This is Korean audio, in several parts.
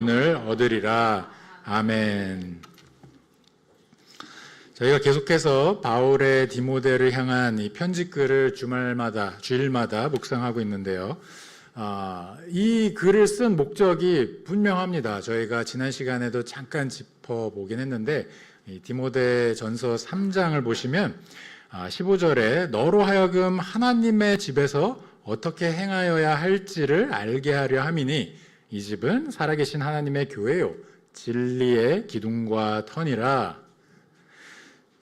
을 얻으리라. 아멘. 저희가 계속해서 바울의 디모데를 향한 이 편지글을 주일마다 묵상하고 있는데요. 이 글을 쓴 목적이 분명합니다. 저희가 지난 시간에도 잠깐 짚어보긴 했는데, 이 디모데 전서 3장을 보시면 15절에 너로 하여금 하나님의 집에서 어떻게 행하여야 할지를 알게 하려 함이니 이 집은 살아계신 하나님의 교회요 진리의 기둥과 터니라.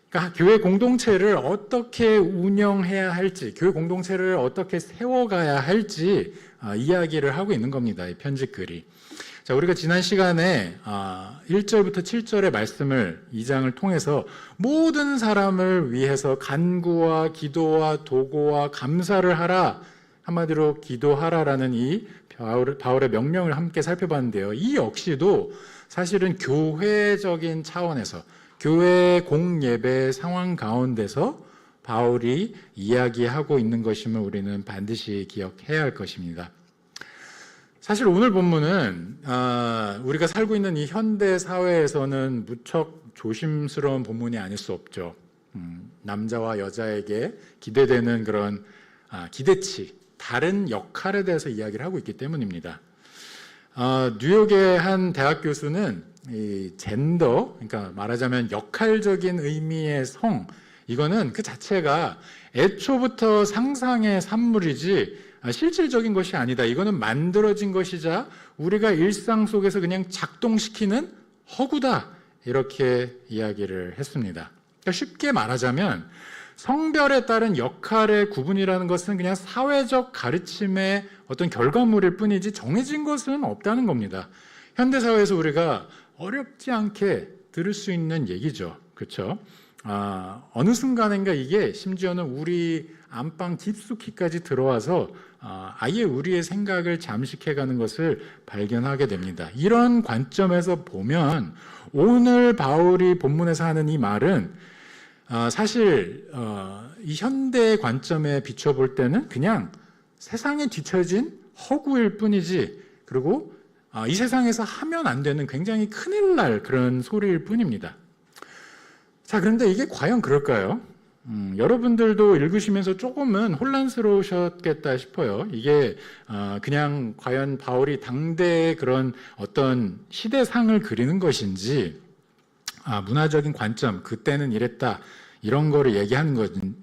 그러니까 교회 공동체를 어떻게 운영해야 할지, 교회 공동체를 어떻게 세워가야 할지 이야기를 하고 있는 겁니다. 이 편지글이. 자, 우리가 지난 시간에 1절부터 7절의 말씀을 2장을 통해서 모든 사람을 위해서 간구와 기도와 도고와 감사를 하라, 한마디로 기도하라라는 이 바울의 명령을 함께 살펴봤는데요. 이 역시도 사실은 교회적인 차원에서, 교회 공예배 상황 가운데서 바울이 이야기하고 있는 것임을 우리는 반드시 기억해야 할 것입니다. 사실 오늘 본문은 우리가 살고 있는 이 현대 사회에서는 무척 조심스러운 본문이 아닐 수 없죠. 남자와 여자에게 기대되는 그런 기대치, 다른 역할에 대해서 이야기를 하고 있기 때문입니다. 뉴욕의 한 대학 교수는 이 젠더, 그러니까 말하자면 역할적인 의미의 성, 이거는 그 자체가 애초부터 상상의 산물이지 실질적인 것이 아니다. 이거는 만들어진 것이자 우리가 일상 속에서 그냥 작동시키는 허구다. 이렇게 이야기를 했습니다. 그러니까 쉽게 말하자면 성별에 따른 역할의 구분이라는 것은 그냥 사회적 가르침의 어떤 결과물일 뿐이지 정해진 것은 없다는 겁니다. 현대사회에서 우리가 어렵지 않게 들을 수 있는 얘기죠. 그렇죠? 어느 순간인가 이게 심지어는 우리 안방 깊숙이까지 들어와서 아예 우리의 생각을 잠식해가는 것을 발견하게 됩니다. 이런 관점에서 보면 오늘 바울이 본문에서 하는 이 말은 사실 이 현대의 관점에 비춰볼 때는 그냥 세상에 뒤처진 허구일 뿐이지, 그리고 이 세상에서 하면 안 되는 굉장히 큰일 날 그런 소리일 뿐입니다. 자, 그런데 이게 과연 그럴까요? 여러분들도 읽으시면서 조금은 혼란스러우셨겠다 싶어요. 이게 그냥 과연 바울이 당대의 그런 어떤 시대상을 그리는 것인지, 문화적인 관점, 그때는 이랬다, 이런 거를 얘기하는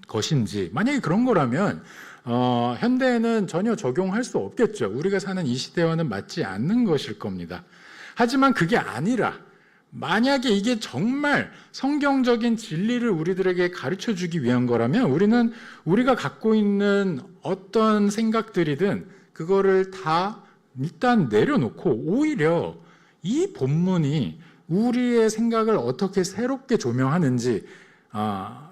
것인지, 만약에 그런 거라면 현대에는 전혀 적용할 수 없겠죠. 우리가 사는 이 시대와는 맞지 않는 것일 겁니다. 하지만 그게 아니라 만약에 이게 정말 성경적인 진리를 우리들에게 가르쳐주기 위한 거라면 우리가 갖고 있는 어떤 생각들이든 그거를 다 일단 내려놓고 오히려 이 본문이 우리의 생각을 어떻게 새롭게 조명하는지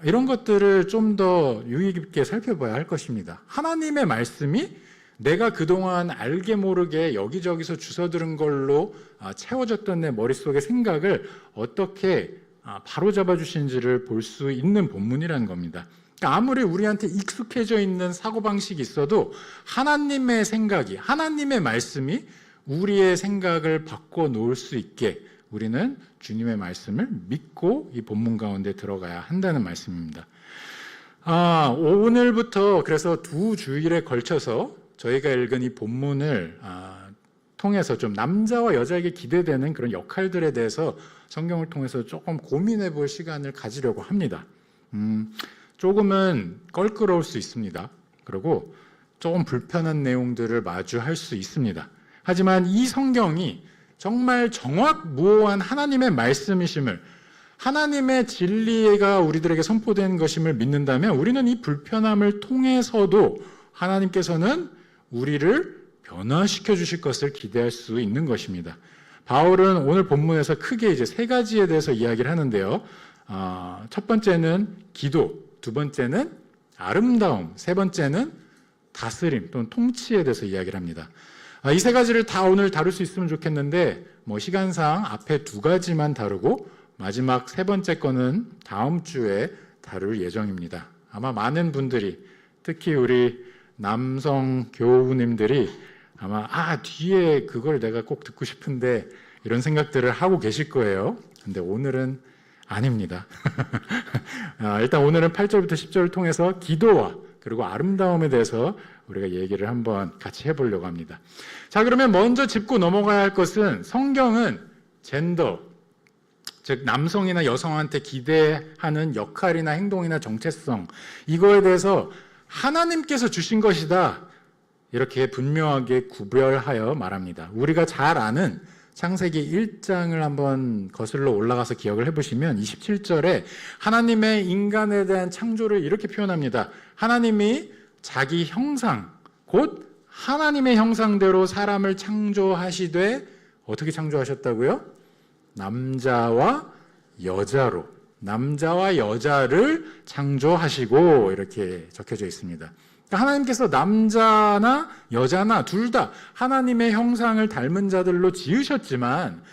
이런 것들을 좀 더 유의 깊게 살펴봐야 할 것입니다. 하나님의 말씀이 내가 그동안 알게 모르게 여기저기서 주워들은 걸로 채워졌던 내 머릿속의 생각을 어떻게 바로잡아 주신지를 볼 수 있는 본문이라는 겁니다. 그러니까 아무리 우리한테 익숙해져 있는 사고방식이 있어도 하나님의 생각이, 하나님의 말씀이 우리의 생각을 바꿔놓을 수 있게 우리는 주님의 말씀을 믿고 이 본문 가운데 들어가야 한다는 말씀입니다. 오늘부터 그래서 두 주일에 걸쳐서 저희가 읽은 이 본문을 통해서 좀 남자와 여자에게 기대되는 그런 역할들에 대해서 성경을 통해서 조금 고민해 볼 시간을 가지려고 합니다. 조금은 껄끄러울 수 있습니다. 그리고 조금 불편한 내용들을 마주할 수 있습니다. 하지만 이 성경이 정말 정확무오한 하나님의 말씀이심을, 하나님의 진리가 우리들에게 선포된 것임을 믿는다면 우리는 이 불편함을 통해서도 하나님께서는 우리를 변화시켜 주실 것을 기대할 수 있는 것입니다. 바울은 오늘 본문에서 크게 이제 세 가지에 대해서 이야기를 하는데요. 첫 번째는 기도, 두 번째는 아름다움, 세 번째는 다스림 또는 통치에 대해서 이야기를 합니다. 이 세 가지를 다 오늘 다룰 수 있으면 좋겠는데 시간상 앞에 두 가지만 다루고 마지막 세 번째 거는 다음 주에 다룰 예정입니다. 아마 많은 분들이, 특히 우리 남성 교우님들이 아마 뒤에 그걸 내가 꼭 듣고 싶은데 이런 생각들을 하고 계실 거예요. 근데 오늘은 아닙니다. 일단 오늘은 8절부터 10절을 통해서 기도와 그리고 아름다움에 대해서 우리가 얘기를 한번 같이 해보려고 합니다. 자, 그러면 먼저 짚고 넘어가야 할 것은 성경은 젠더, 즉 남성이나 여성한테 기대하는 역할이나 행동이나 정체성, 이거에 대해서 하나님께서 주신 것이다, 이렇게 분명하게 구별하여 말합니다. 우리가 잘 아는 창세기 1장을 한번 거슬러 올라가서 기억을 해보시면 27절에 하나님의 인간에 대한 창조를 이렇게 표현합니다. 하나님이 자기 형상, 곧 하나님의 형상대로 사람을 창조하시되 어떻게 창조하셨다고요? 남자와 여자로, 남자와 여자를 창조하시고, 이렇게 적혀져 있습니다. 하나님께서 남자나 여자나 둘 다 하나님의 형상을 닮은 자들로 지으셨지만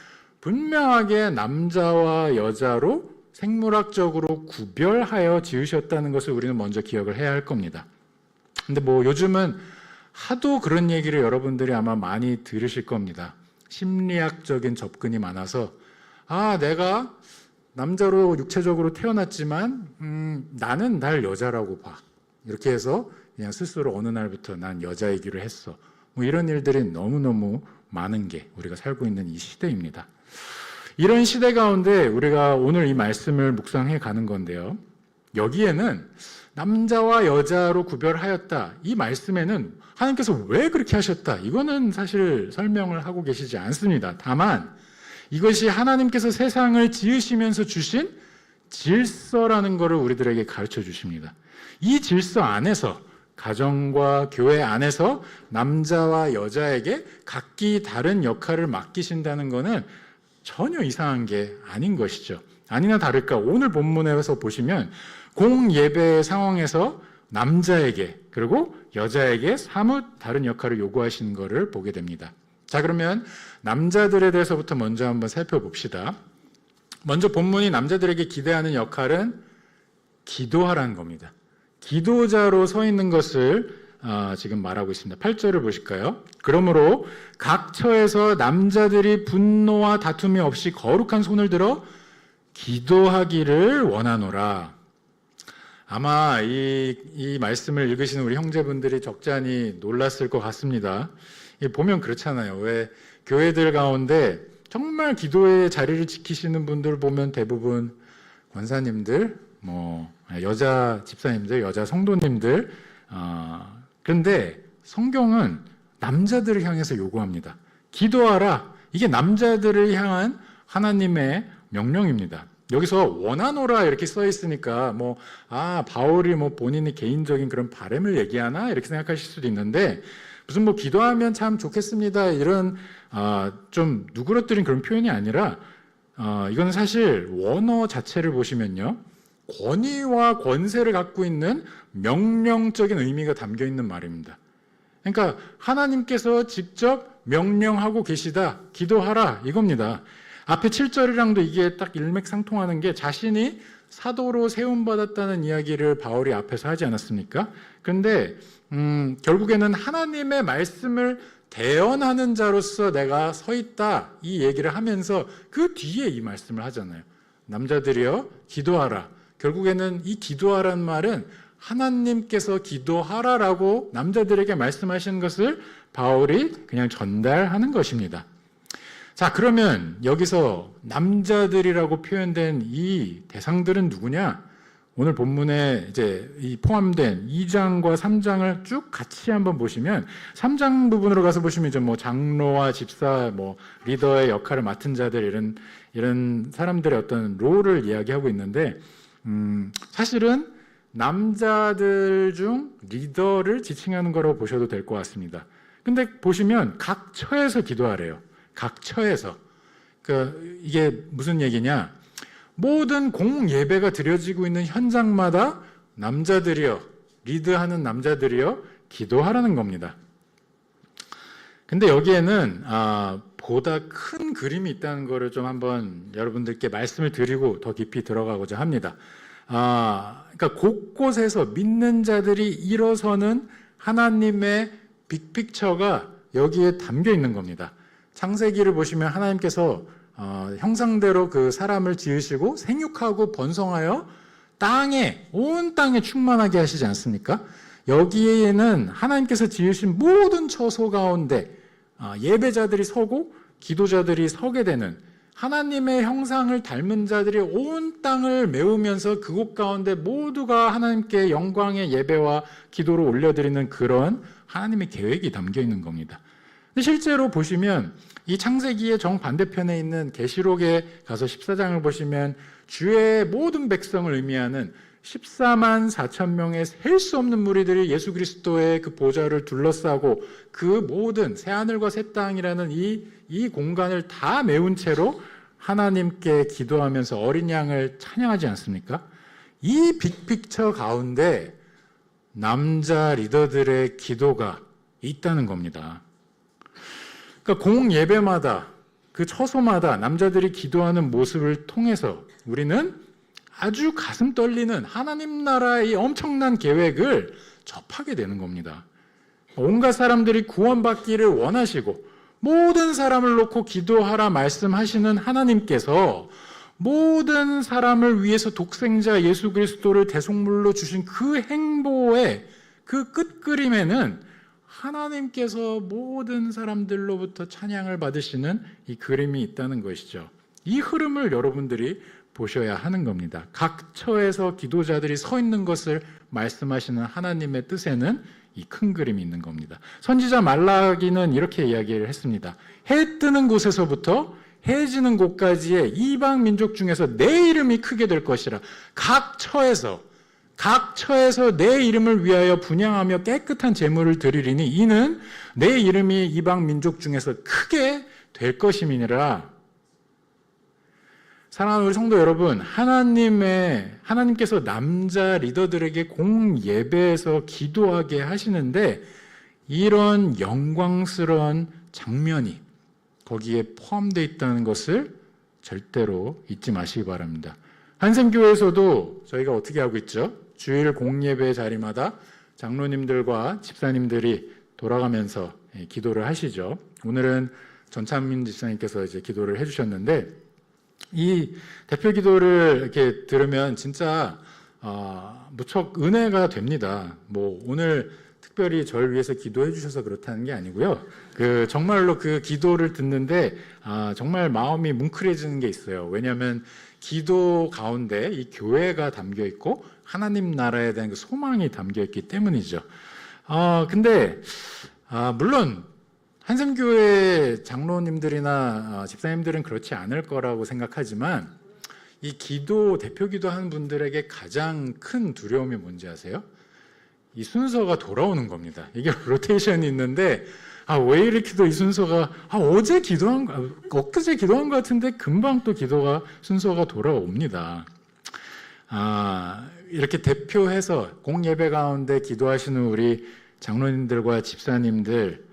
분명하게 남자와 여자로 생물학적으로 구별하여 지으셨다는 것을 우리는 먼저 기억을 해야 할 겁니다. 근데 요즘은 하도 그런 얘기를 여러분들이 아마 많이 들으실 겁니다. 심리학적인 접근이 많아서 내가 남자로 육체적으로 태어났지만 나는 날 여자라고 봐. 이렇게 해서 그냥 스스로 어느 날부터 난 여자이기로 했어. 이런 일들이 너무너무 많은 게 우리가 살고 있는 이 시대입니다. 이런 시대 가운데 우리가 오늘 이 말씀을 묵상해 가는 건데요. 여기에는 남자와 여자로 구별하였다, 이 말씀에는 하나님께서 왜 그렇게 하셨다, 이거는 사실 설명을 하고 계시지 않습니다. 다만 이것이 하나님께서 세상을 지으시면서 주신 질서라는 것을 우리들에게 가르쳐 주십니다. 이 질서 안에서, 가정과 교회 안에서 남자와 여자에게 각기 다른 역할을 맡기신다는 것은 전혀 이상한 게 아닌 것이죠. 아니나 다를까 오늘 본문에서 보시면 공예배 상황에서 남자에게 그리고 여자에게 사뭇 다른 역할을 요구하시는 것을 보게 됩니다. 자, 그러면 남자들에 대해서부터 먼저 한번 살펴봅시다. 먼저 본문이 남자들에게 기대하는 역할은 기도하라는 겁니다. 기도자로 서 있는 것을 지금 말하고 있습니다. 8절을 보실까요? 그러므로 각 처에서 남자들이 분노와 다툼이 없이 거룩한 손을 들어 기도하기를 원하노라. 아마 이 말씀을 읽으시는 우리 형제분들이 적잖이 놀랐을 것 같습니다. 보면 그렇잖아요. 왜 교회들 가운데 정말 기도의 자리를 지키시는 분들 보면 대부분 권사님들, 여자 집사님들, 여자 성도님들. 그런데 성경은 남자들을 향해서 요구합니다. 기도하라. 이게 남자들을 향한 하나님의 명령입니다. 여기서 원하노라 이렇게 써 있으니까 바울이 본인의 개인적인 그런 바람을 얘기하나 이렇게 생각하실 수도 있는데, 무슨 기도하면 참 좋겠습니다 이런 좀 누그러뜨린 그런 표현이 아니라 이거는 사실 원어 자체를 보시면요, 권위와 권세를 갖고 있는 명령적인 의미가 담겨 있는 말입니다. 그러니까 하나님께서 직접 명령하고 계시다, 기도하라, 이겁니다. 앞에 7절이랑도 이게 딱 일맥상통하는 게 자신이 사도로 세움받았다는 이야기를 바울이 앞에서 하지 않았습니까? 그런데 결국에는 하나님의 말씀을 대언하는 자로서 내가 서 있다, 이 얘기를 하면서 그 뒤에 이 말씀을 하잖아요. 남자들이여 기도하라. 결국에는 이 기도하라는 말은 하나님께서 기도하라라고 남자들에게 말씀하시는 것을 바울이 그냥 전달하는 것입니다. 자, 그러면 여기서 남자들이라고 표현된 이 대상들은 누구냐? 오늘 본문에 이제 이 포함된 2장과 3장을 쭉 같이 한번 보시면 3장 부분으로 가서 보시면 이제 장로와 집사, 리더의 역할을 맡은 자들, 이런 사람들의 어떤 롤을 이야기하고 있는데, 사실은 남자들 중 리더를 지칭하는 거라고 보셔도 될 것 같습니다. 근데 보시면 각 처에서 기도하래요. 각 처에서. 이게 무슨 얘기냐? 모든 공예배가 드려지고 있는 현장마다 남자들이여, 리드하는 남자들이여 기도하라는 겁니다. 근데 여기에는 보다 큰 그림이 있다는 것을 좀 한번 여러분들께 말씀을 드리고 더 깊이 들어가고자 합니다. 그러니까 곳곳에서 믿는 자들이 일어서는 하나님의 빅픽처가 여기에 담겨 있는 겁니다. 창세기를 보시면 하나님께서 형상대로 그 사람을 지으시고 생육하고 번성하여 온 땅에 충만하게 하시지 않습니까? 여기에는 하나님께서 지으신 모든 처소 가운데 예배자들이 서고 기도자들이 서게 되는, 하나님의 형상을 닮은 자들이 온 땅을 메우면서 그곳 가운데 모두가 하나님께 영광의 예배와 기도를 올려드리는 그런 하나님의 계획이 담겨 있는 겁니다. 근데 실제로 보시면 이 창세기의 정반대편에 있는 계시록에 가서 14장을 보시면 주의 모든 백성을 의미하는 14만 4천 명의 셀 수 없는 무리들이 예수 그리스도의 그 보좌를 둘러싸고 그 모든 새하늘과 새 땅이라는 이 공간을 다 메운 채로 하나님께 기도하면서 어린 양을 찬양하지 않습니까? 이 빅픽처 가운데 남자 리더들의 기도가 있다는 겁니다. 그러니까 공예배마다 그 처소마다 남자들이 기도하는 모습을 통해서 우리는 아주 가슴 떨리는 하나님 나라의 엄청난 계획을 접하게 되는 겁니다. 온갖 사람들이 구원받기를 원하시고 모든 사람을 놓고 기도하라 말씀하시는 하나님께서 모든 사람을 위해서 독생자 예수 그리스도를 대속물로 주신 그 행보의 그 끝그림에는 하나님께서 모든 사람들로부터 찬양을 받으시는 이 그림이 있다는 것이죠. 이 흐름을 여러분들이 보셔야 하는 겁니다. 각 처에서 기도자들이 서 있는 것을 말씀하시는 하나님의 뜻에는 이 큰 그림이 있는 겁니다. 선지자 말라기는 이렇게 이야기를 했습니다. 해 뜨는 곳에서부터 해 지는 곳까지의 이방 민족 중에서 내 이름이 크게 될 것이라. 각 처에서 내 이름을 위하여 분향하며 깨끗한 제물을 드리리니 이는 내 이름이 이방 민족 중에서 크게 될 것임이니라. 사랑하는 우리 성도 여러분, 하나님께서 남자 리더들에게 공예배에서 기도하게 하시는데 이런 영광스러운 장면이 거기에 포함되어 있다는 것을 절대로 잊지 마시기 바랍니다. 한샘교회에서도 저희가 어떻게 하고 있죠? 주일 공예배 자리마다 장로님들과 집사님들이 돌아가면서 기도를 하시죠. 오늘은 전찬민 집사님께서 이제 기도를 해주셨는데 이 대표 기도를 이렇게 들으면 진짜 무척 은혜가 됩니다. 뭐 오늘 특별히 저를 위해서 기도해 주셔서 그렇다는 게 아니고요. 정말로 그 기도를 듣는데 정말 마음이 뭉클해지는 게 있어요. 왜냐하면 기도 가운데 이 교회가 담겨 있고 하나님 나라에 대한 그 소망이 담겨 있기 때문이죠. 근데 물론 한샘교회 장로님들이나 집사님들은 그렇지 않을 거라고 생각하지만 이 대표 기도하는 분들에게 가장 큰 두려움이 뭔지 아세요? 이 순서가 돌아오는 겁니다. 이게 로테이션이 있는데 왜 이렇게도 이 순서가 엊그제 기도한 것 같은데 금방 또 순서가 돌아옵니다. 이렇게 대표해서 공예배 가운데 기도하시는 우리 장로님들과 집사님들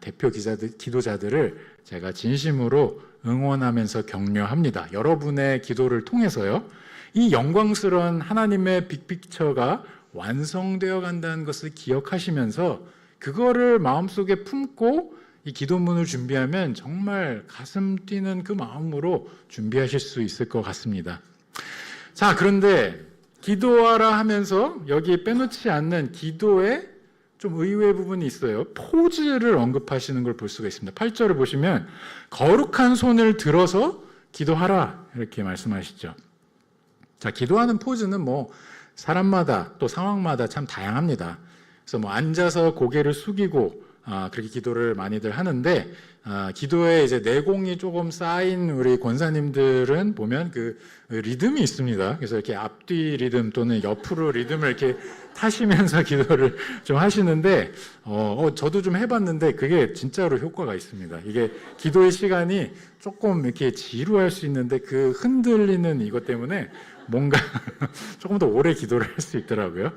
대표 기도자들을 제가 진심으로 응원하면서 격려합니다. 여러분의 기도를 통해서요, 이 영광스러운 하나님의 빅픽처가 완성되어 간다는 것을 기억하시면서 그거를 마음속에 품고 이 기도문을 준비하면 정말 가슴 뛰는 그 마음으로 준비하실 수 있을 것 같습니다. 자, 그런데 기도하라 하면서 여기에 빼놓지 않는 기도의 좀 의외의 부분이 있어요. 포즈를 언급하시는 걸 볼 수가 있습니다. 8절을 보시면 거룩한 손을 들어서 기도하라 이렇게 말씀하시죠. 자, 기도하는 포즈는 사람마다 또 상황마다 참 다양합니다. 그래서 앉아서 고개를 숙이고 그렇게 기도를 많이들 하는데 기도에 이제 내공이 조금 쌓인 우리 권사님들은 보면 그 리듬이 있습니다. 그래서 이렇게 앞뒤 리듬 또는 옆으로 리듬을 이렇게 타시면서 기도를 좀 하시는데 저도 좀 해봤는데 그게 진짜로 효과가 있습니다. 이게 기도의 시간이 조금 이렇게 지루할 수 있는데 그 흔들리는 이것 때문에 뭔가 조금 더 오래 기도를 할 수 있더라고요.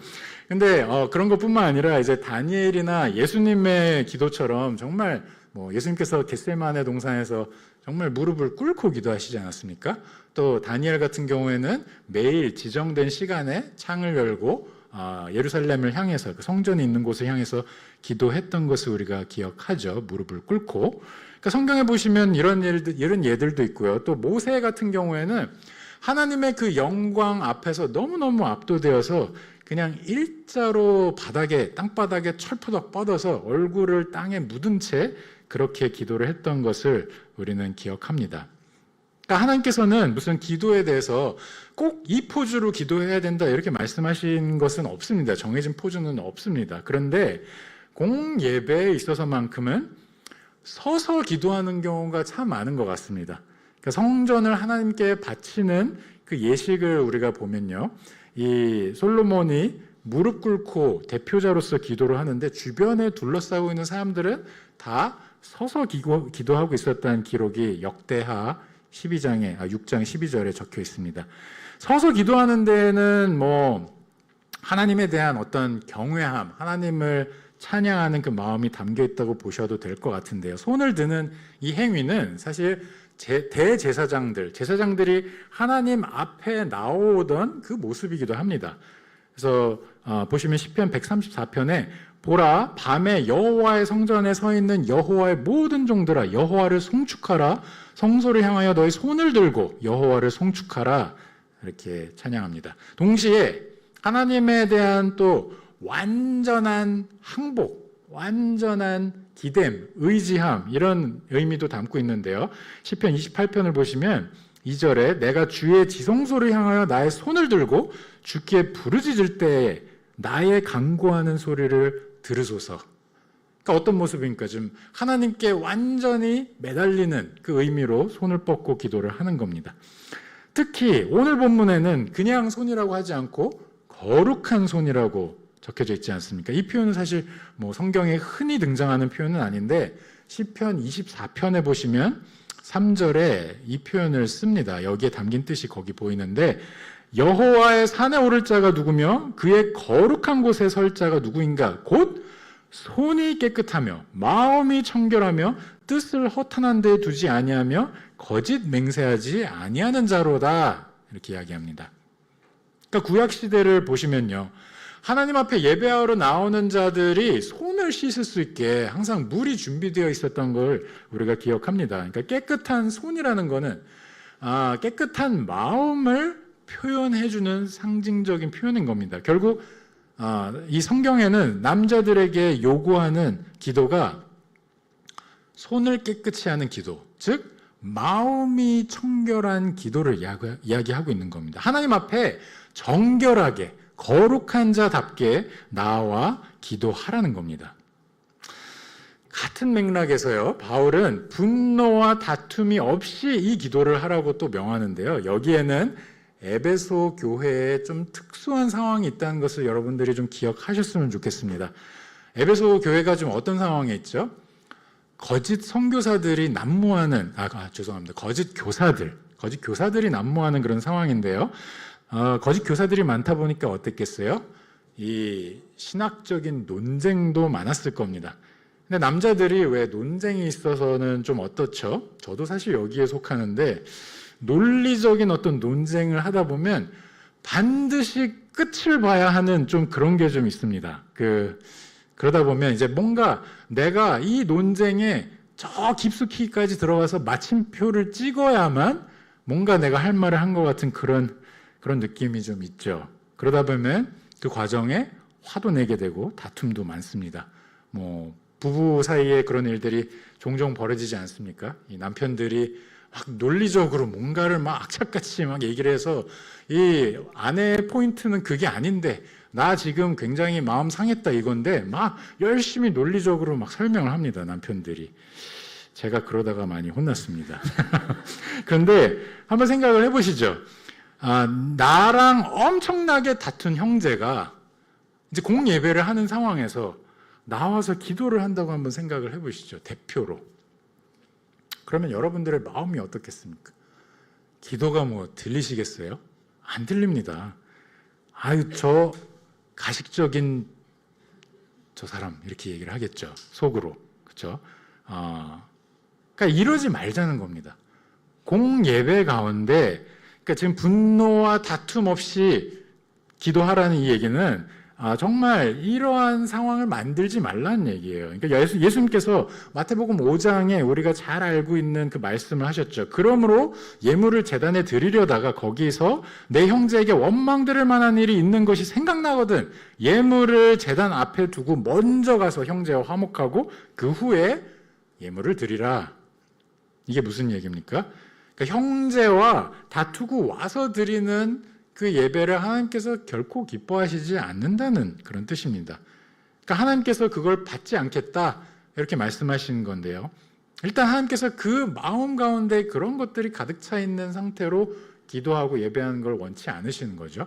근데 그런 것뿐만 아니라 이제 다니엘이나 예수님의 기도처럼 정말 예수님께서 겟세마네 동산에서 정말 무릎을 꿇고 기도하시지 않았습니까? 또 다니엘 같은 경우에는 매일 지정된 시간에 창을 열고 예루살렘을 향해서 그 성전이 있는 곳을 향해서 기도했던 것을 우리가 기억하죠. 무릎을 꿇고. 그러니까 성경에 보시면 이런 예들도 있고요. 또 모세 같은 경우에는 하나님의 그 영광 앞에서 너무너무 압도되어서 그냥 일자로 땅바닥에 철푸덕 뻗어서 얼굴을 땅에 묻은 채 그렇게 기도를 했던 것을 우리는 기억합니다. 그러니까 하나님께서는 무슨 기도에 대해서 꼭 이 포즈로 기도해야 된다 이렇게 말씀하신 것은 없습니다. 정해진 포즈는 없습니다. 그런데 공예배에 있어서만큼은 서서 기도하는 경우가 참 많은 것 같습니다. 그러니까 성전을 하나님께 바치는 그 예식을 우리가 보면요. 이 솔로몬이 무릎 꿇고 대표자로서 기도를 하는데 주변에 둘러싸고 있는 사람들은 다 서서 기도하고 있었다는 기록이 역대하 6장 12절에 적혀 있습니다. 서서 기도하는 데에는 하나님에 대한 어떤 경외함, 하나님을 찬양하는 그 마음이 담겨 있다고 보셔도 될 것 같은데요. 손을 드는 이 행위는 사실 제사장들이 하나님 앞에 나오던 그 모습이기도 합니다. 그래서 보시면 시편 134편에 보라 밤에 여호와의 성전에 서 있는 여호와의 모든 종들아 여호와를 송축하라 성소를 향하여 너희 손을 들고 여호와를 송축하라 이렇게 찬양합니다. 동시에 하나님에 대한 또 완전한 항복, 완전한 기댐, 의지함 이런 의미도 담고 있는데요. 시편 28편을 보시면 2절에 내가 주의 지성소를 향하여 나의 손을 들고 주께 부르짖을 때에 나의 간구하는 소리를 들으소서. 그러니까 어떤 모습입니까? 좀 하나님께 완전히 매달리는 그 의미로 손을 뻗고 기도를 하는 겁니다. 특히 오늘 본문에는 그냥 손이라고 하지 않고 거룩한 손이라고 적혀져 있지 않습니까? 이 표현은 사실 성경에 흔히 등장하는 표현은 아닌데 시편 24편에 보시면 3절에 이 표현을 씁니다. 여기에 담긴 뜻이 거기 보이는데 여호와의 산에 오를 자가 누구며 그의 거룩한 곳에 설 자가 누구인가? 곧 손이 깨끗하며 마음이 청결하며 뜻을 허탄한 데 두지 아니하며 거짓 맹세하지 아니하는 자로다 이렇게 이야기합니다. 그러니까 구약 시대를 보시면요. 하나님 앞에 예배하러 나오는 자들이 손을 씻을 수 있게 항상 물이 준비되어 있었던 걸 우리가 기억합니다. 그러니까 깨끗한 손이라는 거는 깨끗한 마음을 표현해주는 상징적인 표현인 겁니다. 결국 이 성경에는 남자들에게 요구하는 기도가 손을 깨끗이 하는 기도, 즉 마음이 청결한 기도를 이야기하고 있는 겁니다. 하나님 앞에 정결하게 거룩한 자답게 나와 기도하라는 겁니다. 같은 맥락에서요, 바울은 분노와 다툼이 없이 이 기도를 하라고 또 명하는데요. 여기에는 에베소 교회에 좀 특수한 상황이 있다는 것을 여러분들이 좀 기억하셨으면 좋겠습니다. 에베소 교회가 좀 어떤 상황에 있죠? 거짓 선교사들이 난무하는, 거짓 교사들이 난무하는 그런 상황인데요. 거짓 교사들이 많다 보니까 어땠겠어요? 이 신학적인 논쟁도 많았을 겁니다. 근데 남자들이 왜 논쟁이 있어서는 좀 어떻죠? 저도 사실 여기에 속하는데 논리적인 어떤 논쟁을 하다 보면 반드시 끝을 봐야 하는 좀 그런 게 좀 있습니다. 그러다 보면 이제 뭔가 내가 이 논쟁에 저 깊숙이까지 들어가서 마침표를 찍어야만 뭔가 내가 할 말을 한 것 같은 그런 느낌이 좀 있죠. 그러다 보면 그 과정에 화도 내게 되고 다툼도 많습니다. 부부 사이에 그런 일들이 종종 벌어지지 않습니까? 이 남편들이 막 논리적으로 뭔가를 막 악착같이 막 얘기를 해서 이 아내의 포인트는 그게 아닌데 나 지금 굉장히 마음 상했다 이건데 막 열심히 논리적으로 막 설명을 합니다. 남편들이. 제가 그러다가 많이 혼났습니다. 그런데 한번 생각을 해보시죠. 나랑 엄청나게 다툰 형제가 이제 공예배를 하는 상황에서 나와서 기도를 한다고 한번 생각을 해보시죠. 대표로. 그러면 여러분들의 마음이 어떻겠습니까? 기도가 들리시겠어요? 안 들립니다. 저 가식적인 저 사람 이렇게 얘기를 하겠죠. 속으로. 그렇죠? 그러니까 이러지 말자는 겁니다. 공예배 가운데 그러니까 지금 분노와 다툼 없이 기도하라는 이 얘기는 정말 이러한 상황을 만들지 말라는 얘기예요. 그러니까 예수님께서 마태복음 5장에 우리가 잘 알고 있는 그 말씀을 하셨죠. 그러므로 예물을 제단에 드리려다가 거기서 내 형제에게 원망 들을 만한 일이 있는 것이 생각나거든. 예물을 제단 앞에 두고 먼저 가서 형제와 화목하고 그 후에 예물을 드리라. 이게 무슨 얘기입니까? 그러니까 형제와 다투고 와서 드리는 그 예배를 하나님께서 결코 기뻐하시지 않는다는 그런 뜻입니다. 그러니까 하나님께서 그걸 받지 않겠다 이렇게 말씀하시는 건데요. 일단 하나님께서 그 마음 가운데 그런 것들이 가득 차 있는 상태로 기도하고 예배하는 걸 원치 않으시는 거죠.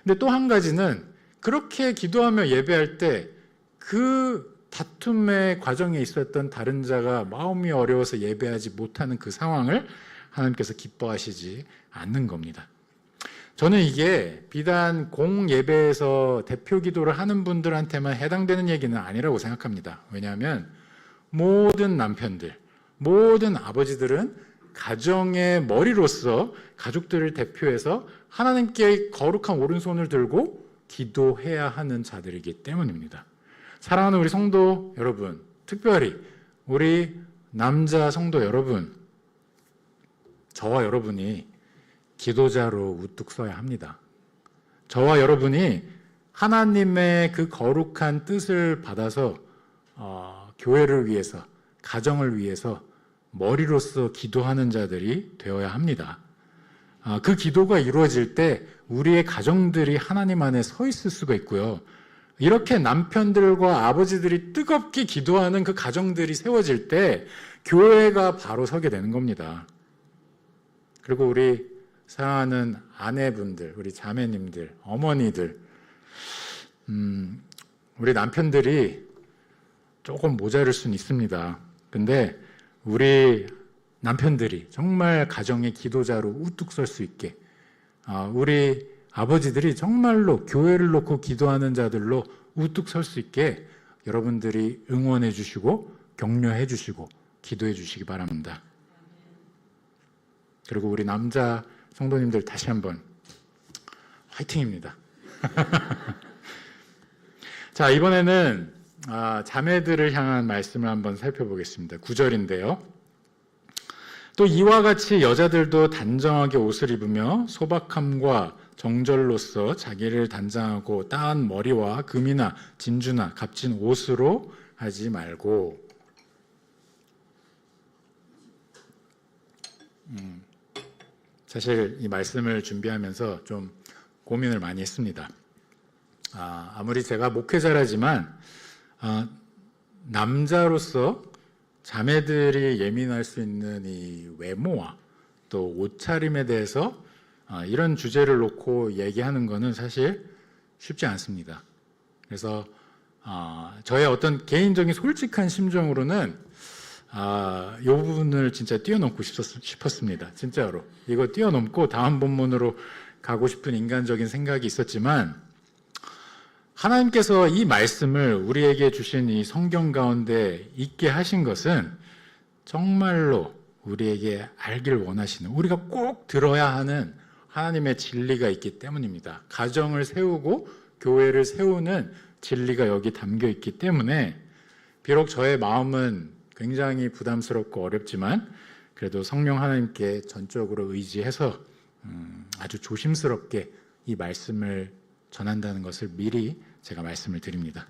근데 또 한 가지는 그렇게 기도하며 예배할 때 그 다툼의 과정에 있었던 다른 자가 마음이 어려워서 예배하지 못하는 그 상황을 하나님께서 기뻐하시지 않는 겁니다. 저는 이게 비단 공예배에서 대표 기도를 하는 분들한테만 해당되는 얘기는 아니라고 생각합니다. 왜냐하면 모든 남편들, 모든 아버지들은 가정의 머리로서 가족들을 대표해서 하나님께 거룩한 오른손을 들고 기도해야 하는 자들이기 때문입니다. 사랑하는 우리 성도 여러분, 특별히 우리 남자 성도 여러분, 저와 여러분이 기도자로 우뚝 서야 합니다. 저와 여러분이 하나님의 그 거룩한 뜻을 받아서 교회를 위해서, 가정을 위해서 머리로서 기도하는 자들이 되어야 합니다. 그 기도가 이루어질 때 우리의 가정들이 하나님 안에 서 있을 수가 있고요. 이렇게 남편들과 아버지들이 뜨겁게 기도하는 그 가정들이 세워질 때 교회가 바로 서게 되는 겁니다. 그리고 우리 사랑하는 아내분들, 우리 자매님들, 어머니들, 우리 남편들이 조금 모자랄 수는 있습니다. 근데 우리 남편들이 정말 가정의 기도자로 우뚝 설 수 있게, 우리 아버지들이 정말로 교회를 놓고 기도하는 자들로 우뚝 설 수 있게 여러분들이 응원해 주시고 격려해 주시고 기도해 주시기 바랍니다. 그리고 우리 남자 성도님들 다시 한번 화이팅입니다. 자, 이번에는 자매들을 향한 말씀을 한번 살펴보겠습니다. 9절인데요. 또 이와 같이 여자들도 단정하게 옷을 입으며 소박함과 정절로서 자기를 단장하고 따은 머리와 금이나 진주나 값진 옷으로 하지 말고. 사실 이 말씀을 준비하면서 좀 고민을 많이 했습니다. 아무리 제가 목회자라지만 남자로서 자매들이 예민할 수 있는 이 외모와 또 옷차림에 대해서 이런 주제를 놓고 얘기하는 것은 사실 쉽지 않습니다. 그래서 저의 어떤 개인적인 솔직한 심정으로는 이 부분을 진짜 뛰어넘고 싶었습니다. 진짜로. 이거 뛰어넘고 다음 본문으로 가고 싶은 인간적인 생각이 있었지만 하나님께서 이 말씀을 우리에게 주신 이 성경 가운데 있게 하신 것은 정말로 우리에게 알길 원하시는, 우리가 꼭 들어야 하는 하나님의 진리가 있기 때문입니다. 가정을 세우고 교회를 세우는 진리가 여기 담겨 있기 때문에 비록 저의 마음은 굉장히 부담스럽고 어렵지만 그래도 성령 하나님께 전적으로 의지해서 아주 조심스럽게 이 말씀을 전한다는 것을 미리 제가 말씀을 드립니다.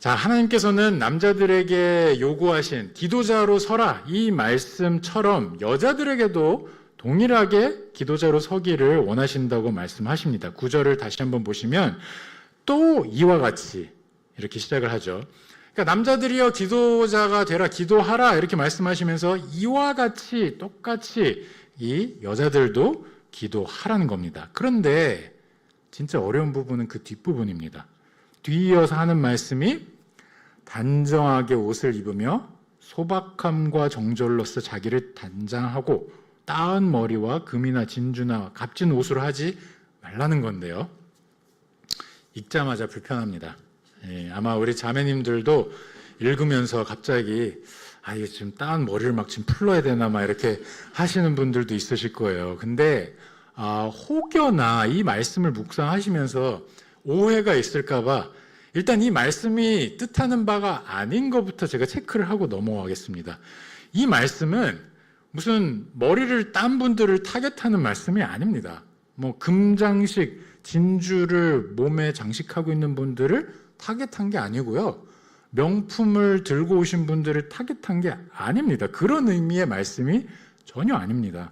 자, 하나님께서는 남자들에게 요구하신 기도자로 서라 이 말씀처럼 여자들에게도 동일하게 기도자로 서기를 원하신다고 말씀하십니다. 9절을 다시 한번 보시면 또 이와 같이 이렇게 시작을 하죠. 그러니까 남자들이여 기도자가 되라, 기도하라 이렇게 말씀하시면서 이와 같이 똑같이 이 여자들도 기도하라는 겁니다. 그런데 진짜 어려운 부분은 그 뒷부분입니다. 뒤이어서 하는 말씀이 단정하게 옷을 입으며 소박함과 정절로서 자기를 단장하고 따은 머리와 금이나 진주나 값진 옷으로 하지 말라는 건데요. 읽자마자 불편합니다. 아마 우리 자매님들도 읽으면서 갑자기 이거 지금 따은 머리를 막 지금 풀러야 되나 막 이렇게 하시는 분들도 있으실 거예요. 근데 혹여나 이 말씀을 묵상하시면서 오해가 있을까봐 일단 이 말씀이 뜻하는 바가 아닌 것부터 제가 체크를 하고 넘어가겠습니다. 이 말씀은 무슨 머리를 딴 분들을 타겟하는 말씀이 아닙니다. 뭐 금장식, 진주를 몸에 장식하고 있는 분들을 타겟한 게 아니고요. 명품을 들고 오신 분들을 타겟한 게 아닙니다. 그런 의미의 말씀이 전혀 아닙니다.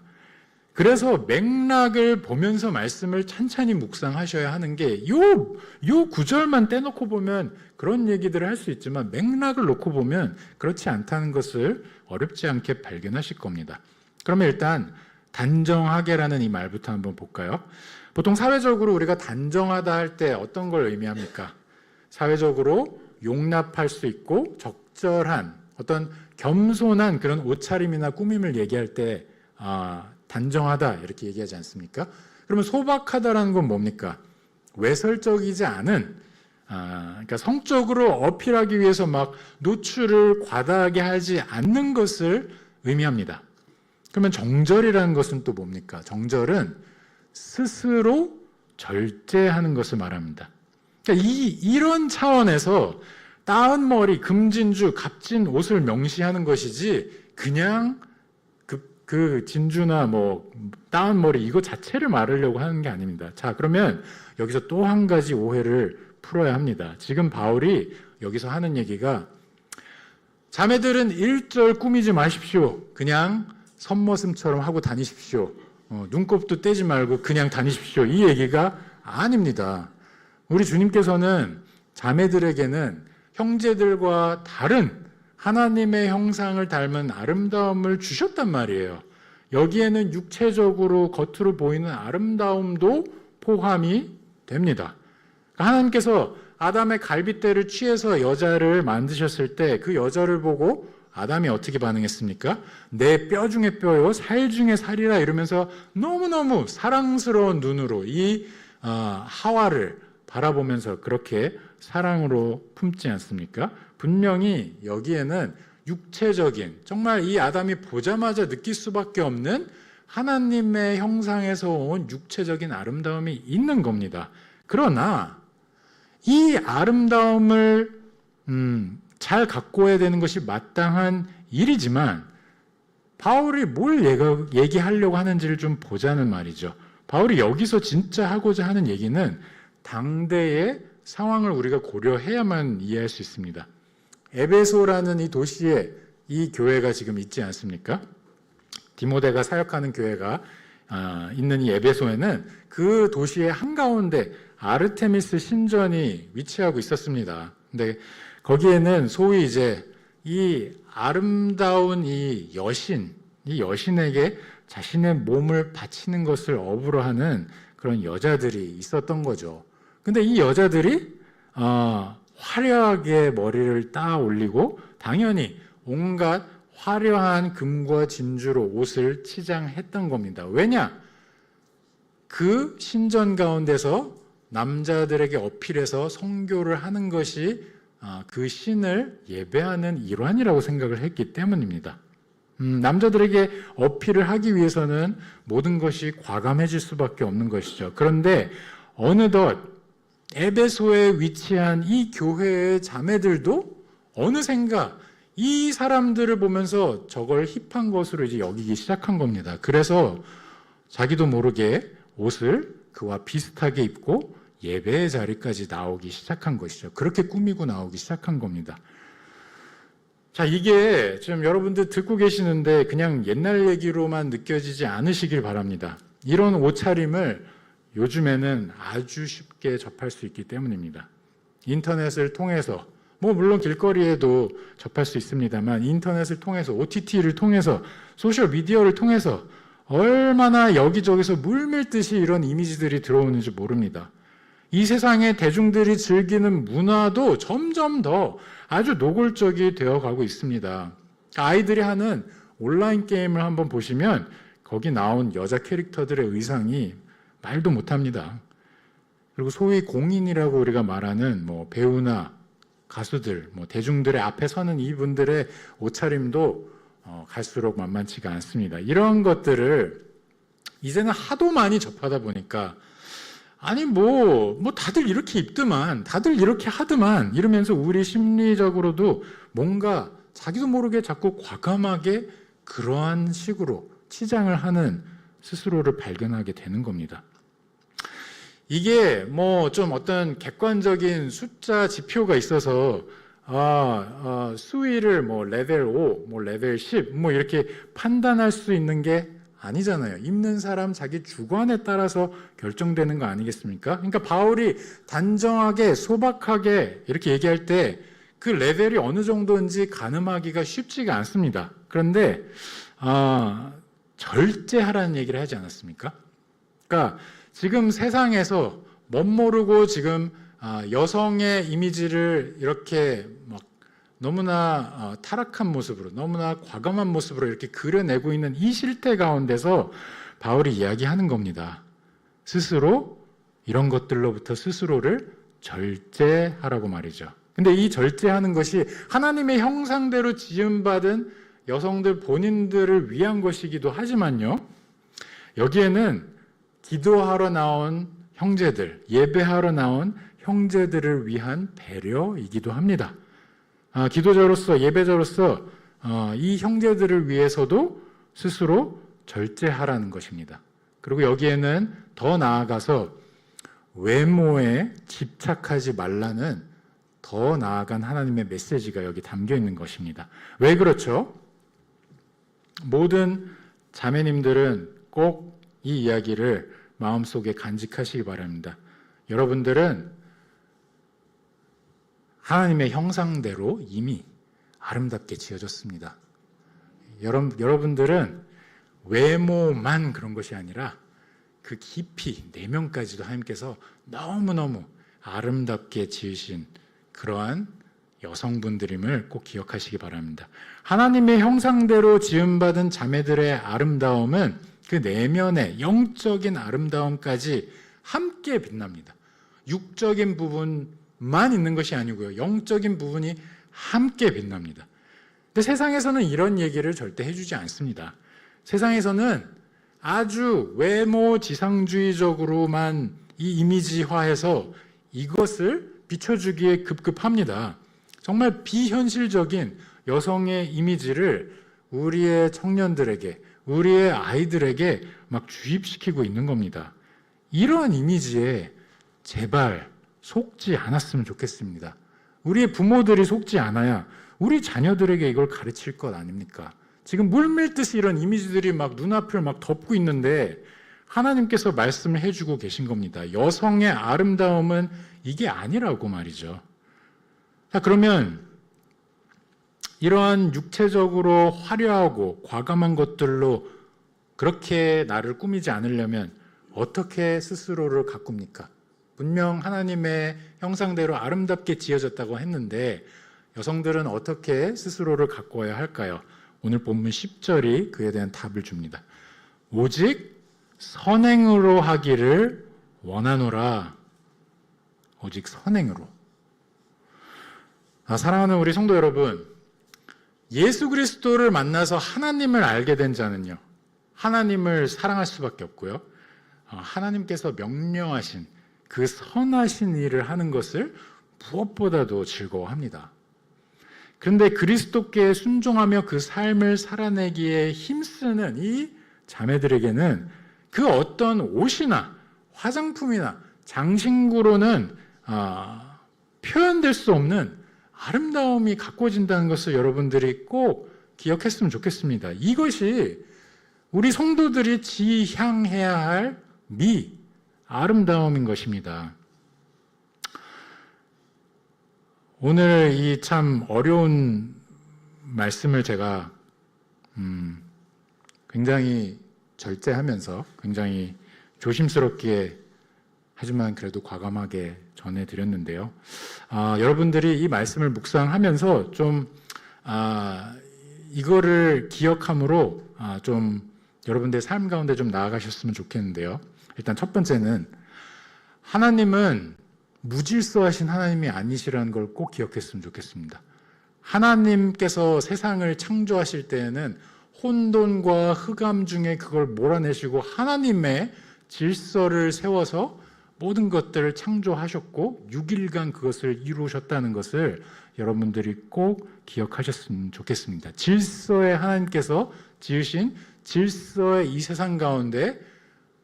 그래서 맥락을 보면서 말씀을 찬찬히 묵상하셔야 하는 게 요 구절만 떼놓고 보면 그런 얘기들을 할 수 있지만 맥락을 놓고 보면 그렇지 않다는 것을 어렵지 않게 발견하실 겁니다. 그러면 일단 단정하게라는 이 말부터 한번 볼까요? 보통 사회적으로 우리가 단정하다 할 때 어떤 걸 의미합니까? 사회적으로 용납할 수 있고 적절한 어떤 겸손한 그런 옷차림이나 꾸밈을 얘기할 때 단정하다 이렇게 얘기하지 않습니까? 그러면 소박하다라는 건 뭡니까? 외설적이지 않은 그러니까 성적으로 어필하기 위해서 막 노출을 과다하게 하지 않는 것을 의미합니다. 그러면 정절이라는 것은 또 뭡니까? 정절은 스스로 절제하는 것을 말합니다. 그러니까 이런 차원에서 따은 머리, 금진주, 값진 옷을 명시하는 것이지 그냥 그 진주나 뭐 따은 머리 이거 자체를 말하려고 하는 게 아닙니다. 자, 그러면 여기서 또 한 가지 오해를 풀어야 합니다. 지금 바울이 여기서 하는 얘기가 자매들은 일절 꾸미지 마십시오. 그냥 선머슴처럼 하고 다니십시오. 눈곱도 떼지 말고 그냥 다니십시오. 이 얘기가 아닙니다. 우리 주님께서는 자매들에게는 형제들과 다른 하나님의 형상을 닮은 아름다움을 주셨단 말이에요. 여기에는 육체적으로 겉으로 보이는 아름다움도 포함이 됩니다. 하나님께서 아담의 갈빗대를 취해서 여자를 만드셨을 때 그 여자를 보고 아담이 어떻게 반응했습니까? 내 뼈 중에 뼈요, 살 중에 살이라 이러면서 너무너무 사랑스러운 눈으로 이 하와를 바라보면서 그렇게 사랑으로 품지 않습니까? 분명히 여기에는 육체적인 정말 이 아담이 보자마자 느낄 수밖에 없는 하나님의 형상에서 온 육체적인 아름다움이 있는 겁니다. 그러나 이 아름다움을 잘 갖고야 되는 것이 마땅한 일이지만 바울이 뭘 얘기하려고 하는지를 좀 보자는 말이죠. 바울이 여기서 진짜 하고자 하는 얘기는 당대의 상황을 우리가 고려해야만 이해할 수 있습니다. 에베소라는 이 도시에 이 교회가 지금 있지 않습니까? 디모데가 사역하는 교회가 있는 이 에베소에는 그 도시의 한가운데 아르테미스 신전이 위치하고 있었습니다. 근데 거기에는 소위 이제 이 아름다운 이 여신에게 자신의 몸을 바치는 것을 업으로 하는 그런 여자들이 있었던 거죠. 근데 이 여자들이 화려하게 머리를 따 올리고 당연히 온갖 화려한 금과 진주로 옷을 치장했던 겁니다. 왜냐? 그 신전 가운데서 남자들에게 어필해서 선교를 하는 것이 그 신을 예배하는 일환이라고 생각을 했기 때문입니다. 남자들에게 어필을 하기 위해서는 모든 것이 과감해질 수밖에 없는 것이죠. 그런데 어느덧 에베소에 위치한 이 교회의 자매들도 어느샌가 이 사람들을 보면서 저걸 힙한 것으로 이제 여기기 시작한 겁니다. 그래서 자기도 모르게 옷을 그와 비슷하게 입고 예배의 자리까지 나오기 시작한 것이죠. 그렇게 꾸미고 나오기 시작한 겁니다. 자, 이게 지금 여러분들 듣고 계시는데 그냥 옛날 얘기로만 느껴지지 않으시길 바랍니다. 이런 옷차림을 요즘에는 아주 쉽게 접할 수 있기 때문입니다. 인터넷을 통해서 물론 길거리에도 접할 수 있습니다만 인터넷을 통해서 OTT를 통해서 소셜미디어를 통해서 얼마나 여기저기서 물밀듯이 이런 이미지들이 들어오는지 모릅니다. 이 세상의 대중들이 즐기는 문화도 점점 더 아주 노골적이 되어가고 있습니다. 아이들이 하는 온라인 게임을 한번 보시면 거기 나온 여자 캐릭터들의 의상이 말도 못합니다. 그리고 소위 공인이라고 우리가 말하는 배우나 가수들, 대중들의 앞에 서는 이분들의 옷차림도 갈수록 만만치가 않습니다. 이런 것들을 이제는 하도 많이 접하다 보니까 아니 뭐 다들 이렇게 입더만, 다들 이렇게 하더만 이러면서 우리 심리적으로도 뭔가 자기도 모르게 자꾸 과감하게 그러한 식으로 치장을 하는 스스로를 발견하게 되는 겁니다. 이게 뭐 좀 어떤 객관적인 숫자 지표가 있어서 수위를 뭐 레벨 5, 뭐 레벨 10, 뭐 이렇게 판단할 수 있는 게 아니잖아요. 입는 사람 자기 주관에 따라서 결정되는 거 아니겠습니까? 그러니까 바울이 단정하게 소박하게 이렇게 얘기할 때 그 레벨이 어느 정도인지 가늠하기가 쉽지가 않습니다. 그런데 절제하라는 얘기를 하지 않았습니까? 그러니까 지금 세상에서 멋모르고 지금 여성의 이미지를 이렇게 막 너무나 타락한 모습으로, 너무나 과감한 모습으로 이렇게 그려내고 있는 이 실태 가운데서 바울이 이야기하는 겁니다. 스스로 이런 것들로부터 스스로를 절제하라고 말이죠. 근데 이 절제하는 것이 하나님의 형상대로 지음받은 여성들 본인들을 위한 것이기도 하지만요, 여기에는 기도하러 나온 형제들, 예배하러 나온 형제들을 위한 배려이기도 합니다. 기도자로서, 예배자로서 이 형제들을 위해서도 스스로 절제하라는 것입니다. 그리고 여기에는 더 나아가서 외모에 집착하지 말라는 더 나아간 하나님의 메시지가 여기 담겨 있는 것입니다. 왜 그렇죠? 모든 자매님들은 꼭 이 이야기를 마음속에 간직하시기 바랍니다. 여러분들은 하나님의 형상대로 이미 아름답게 지어졌습니다. 여러분들은 외모만 그런 것이 아니라 그 깊이 내면까지도 하나님께서 너무너무 아름답게 지으신 그러한 여성분들임을 꼭 기억하시기 바랍니다. 하나님의 형상대로 지음받은 자매들의 아름다움은 그 내면의 영적인 아름다움까지 함께 빛납니다. 육적인 부분만 있는 것이 아니고요, 영적인 부분이 함께 빛납니다. 근데 세상에서는 이런 얘기를 절대 해주지 않습니다. 세상에서는 아주 외모 지상주의적으로만 이 이미지화해서 이것을 비춰주기에 급급합니다. 정말 비현실적인 여성의 이미지를 우리의 청년들에게, 우리의 아이들에게 막 주입시키고 있는 겁니다. 이러한 이미지에 제발 속지 않았으면 좋겠습니다. 우리의 부모들이 속지 않아야 우리 자녀들에게 이걸 가르칠 것 아닙니까? 지금 물밀듯이 이런 이미지들이 막 눈앞을 막 덮고 있는데 하나님께서 말씀을 해주고 계신 겁니다. 여성의 아름다움은 이게 아니라고 말이죠. 자, 그러면 이러한 육체적으로 화려하고 과감한 것들로 그렇게 나를 꾸미지 않으려면 어떻게 스스로를 가꿉니까? 분명 하나님의 형상대로 아름답게 지어졌다고 했는데 여성들은 어떻게 스스로를 가꿔야 할까요? 오늘 본문 10절이 그에 대한 답을 줍니다. 오직 선행으로 하기를 원하노라. 오직 선행으로. 사랑하는 우리 성도 여러분, 예수 그리스도를 만나서 하나님을 알게 된 자는요, 하나님을 사랑할 수밖에 없고요, 하나님께서 명령하신 그 선하신 일을 하는 것을 무엇보다도 즐거워합니다. 그런데 그리스도께 순종하며 그 삶을 살아내기에 힘쓰는 이 자매들에게는 그 어떤 옷이나 화장품이나 장신구로는 표현될 수 없는 아름다움이 가꿔진다는 것을 여러분들이 꼭 기억했으면 좋겠습니다. 이것이 우리 성도들이 지향해야 할 아름다움인 것입니다. 오늘 이 참 어려운 말씀을 제가 굉장히 절제하면서 굉장히 조심스럽게 하지만 그래도 과감하게 전해드렸는데요. 여러분들이 이 말씀을 묵상하면서 좀 이거를 기억함으로 좀 여러분들의 삶 가운데 좀 나아가셨으면 좋겠는데요. 일단 첫 번째는 하나님은 무질서하신 하나님이 아니시라는 걸 꼭 기억했으면 좋겠습니다. 하나님께서 세상을 창조하실 때에는 혼돈과 흑암 중에 그걸 몰아내시고 하나님의 질서를 세워서 모든 것들을 창조하셨고 6일간 그것을 이루셨다는 것을 여러분들이 꼭 기억하셨으면 좋겠습니다. 질서에 하나님께서 지으신 질서의 이 세상 가운데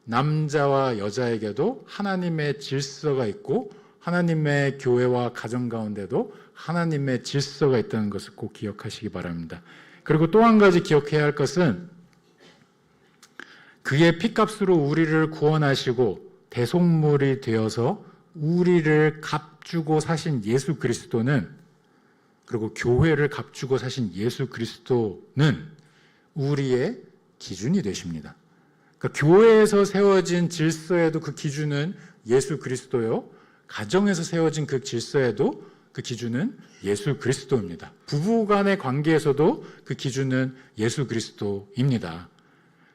남자와 여자에게도 하나님의 질서가 있고 하나님의 교회와 가정 가운데도 하나님의 질서가 있다는 것을 꼭 기억하시기 바랍니다. 그리고 또 한 가지 기억해야 할 것은 그의 피값으로 우리를 구원하시고 대속물이 되어서 우리를 값주고 사신 예수 그리스도는, 그리고 교회를 값주고 사신 예수 그리스도는 우리의 기준이 되십니다. 그러니까 교회에서 세워진 질서에도 그 기준은 예수 그리스도요, 가정에서 세워진 그 질서에도 그 기준은 예수 그리스도입니다. 부부 간의 관계에서도 그 기준은 예수 그리스도입니다.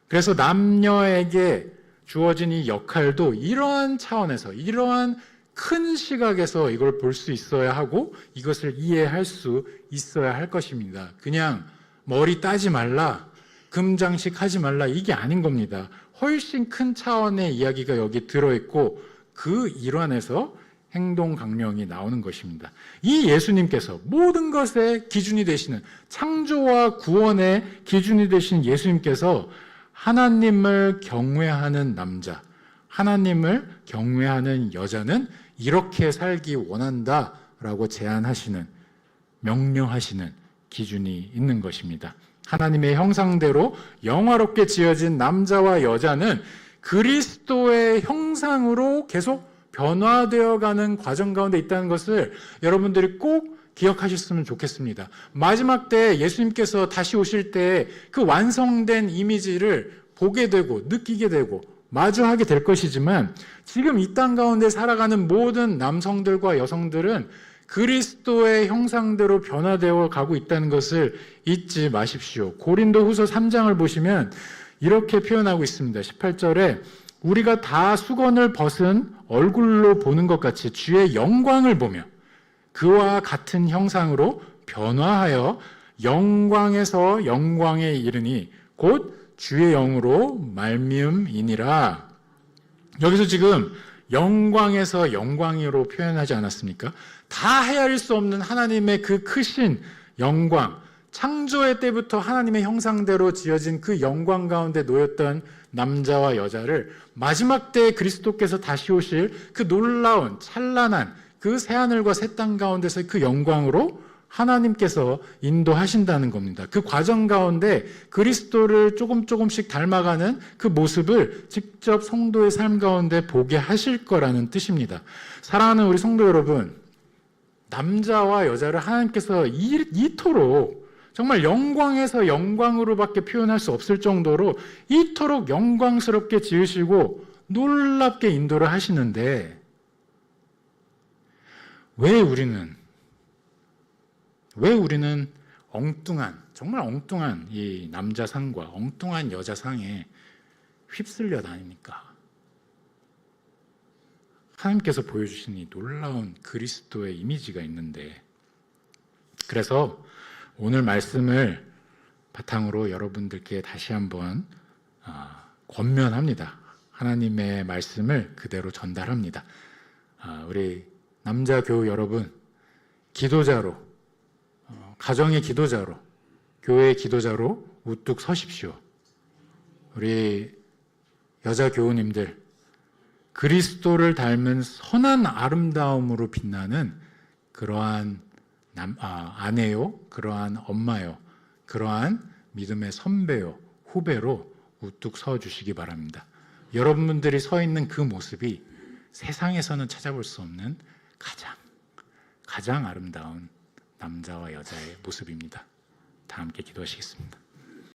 그래서 남녀에게 주어진 이 역할도 이러한 차원에서, 이러한 큰 시각에서 이걸 볼 수 있어야 하고 이것을 이해할 수 있어야 할 것입니다. 그냥 머리 따지 말라, 금장식 하지 말라, 이게 아닌 겁니다. 훨씬 큰 차원의 이야기가 여기 들어있고 그 일환에서 행동 강령이 나오는 것입니다. 이 예수님께서 모든 것의 기준이 되시는, 창조와 구원의 기준이 되신 예수님께서 하나님을 경외하는 남자, 하나님을 경외하는 여자는 이렇게 살기 원한다라고 제안하시는, 명령하시는 기준이 있는 것입니다. 하나님의 형상대로 영화롭게 지어진 남자와 여자는 그리스도의 형상으로 계속 변화되어가는 과정 가운데 있다는 것을 여러분들이 꼭 기억하셨으면 좋겠습니다. 마지막 때 예수님께서 다시 오실 때 그 완성된 이미지를 보게 되고 느끼게 되고 마주하게 될 것이지만, 지금 이 땅 가운데 살아가는 모든 남성들과 여성들은 그리스도의 형상대로 변화되어 가고 있다는 것을 잊지 마십시오. 고린도후서 3장을 보시면 이렇게 표현하고 있습니다. 18절에 우리가 다 수건을 벗은 얼굴로 보는 것 같이 주의 영광을 보며 그와 같은 형상으로 변화하여 영광에서 영광에 이르니 곧 주의 영으로 말미음이니라. 여기서 지금 영광에서 영광으로 표현하지 않았습니까? 다 헤아릴 수 없는 하나님의 그 크신 영광, 창조의 때부터 하나님의 형상대로 지어진 그 영광 가운데 놓였던 남자와 여자를 마지막 때에 그리스도께서 다시 오실 그 놀라운 찬란한 그 새하늘과 새 땅 가운데서 그 영광으로 하나님께서 인도하신다는 겁니다. 그 과정 가운데 그리스도를 조금씩 닮아가는 그 모습을 직접 성도의 삶 가운데 보게 하실 거라는 뜻입니다. 사랑하는 우리 성도 여러분, 남자와 여자를 하나님께서 이토록 정말 영광에서 영광으로밖에 표현할 수 없을 정도로 이토록 영광스럽게 지으시고 놀랍게 인도를 하시는데, 왜 우리는 엉뚱한, 정말 엉뚱한 이 남자상과 엉뚱한 여자상에 휩쓸려 다닙니까? 하나님께서 보여주신 이 놀라운 그리스도의 이미지가 있는데, 그래서 오늘 말씀을 바탕으로 여러분들께 다시 한번 권면합니다. 하나님의 말씀을 그대로 전달합니다. 우리 남자 교우 여러분, 기도자로, 가정의 기도자로, 교회의 기도자로 우뚝 서십시오. 우리 여자 교우님들, 그리스도를 닮은 선한 아름다움으로 빛나는 그러한 아내요, 그러한 엄마요, 그러한 믿음의 선배요, 후배로 우뚝 서 주시기 바랍니다. 여러분들이 서 있는 그 모습이 세상에서는 찾아볼 수 없는 가장 아름다운 남자와 여자의 모습입니다. 다 함께 기도하시겠습니다.